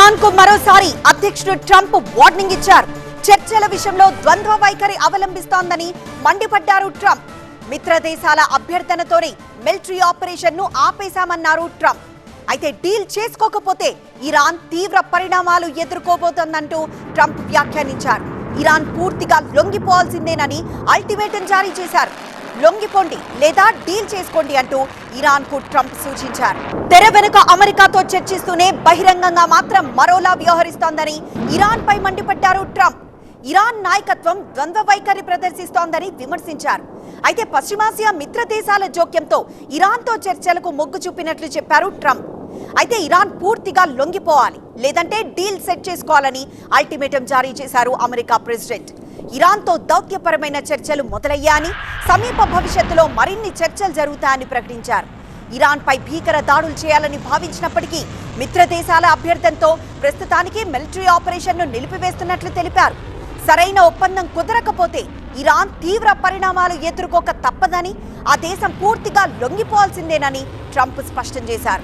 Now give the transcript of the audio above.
Iran కు మరోసారి అధ్యక్షుడు ట్రంప్ వార్నింగ్ ఇచ్చారు. చర్చల విషయంలో ద్వంద్వ వైఖరి అవలంబిస్తోందని మండిపడ్డారు ట్రంప్. మిత్ర దేశాల అభ్యర్థనతోనే మిలిటరీ ఆపరేషన్ ను ఆపేశామన్నారు ట్రంప్. అయితే డీల్ చేసుకోకపోతే ఇరాన్ తీవ్ర పరిణామాలు ఎదుర్కోబోతోందంటూ ట్రంప్ వ్యాఖ్యానించారు. ఇరాన్ పూర్తిగా లొంగిపోవాల్సిందేనని అల్టిమేటం జారీ చేశారు. లొంగిపోండి లేదా డీల్ చేసుకోండి అంటూ ఇరాన్ కు ట్రంప్ సూచించారు. తెర వెనుక అమెరికాతో చర్చిస్తూనే బహిరంగంగా మాత్రం మరోలా వ్యవహరిస్తోందని ఇరాన్ పై మండిపడ్డారు ట్రంప్. ఇరాన్ నాయకత్వం ద్వంద్వ వైఖరి ప్రదర్శిస్తోందని విమర్శించారు. అయితే పశ్చిమాసియా మిత్ర దేశాల జోక్యంతో ఇరాన్తో చర్చలకు మొగ్గు చూపినట్లు చెప్పారు ట్రంప్. అయితే ఇరాన్ పూర్తిగా లొంగిపోవాలి లేదంటే డీల్ సెట్ చేసుకోవాలని అల్టిమేటం జారీ చేశారు అమెరికా ప్రెసిడెంట్. ఇరాన్తో దౌత్యపరమైన చర్చలు మొదలయ్యాయని, సమీప భవిష్యత్తులో మరిన్ని చర్చలు జరుగుతాయని ప్రకటించారు. ఇరాన్ పై భీకర దాడులు చేయాలని భావించినప్పటికీ మిత్ర దేశాల అభ్యర్థనతో ప్రస్తుతానికి మిలిటరీ ఆపరేషన్ ను నిలిపివేస్తున్నట్లు తెలిపారు. సరైన ఒప్పందం కుదరకపోతే ఇరాన్ తీవ్ర పరిణామాలు ఎదుర్కోక తప్పదని, ఆ దేశం పూర్తిగా లొంగిపోవాల్సిందేనని ట్రంప్ స్పష్టం చేశారు.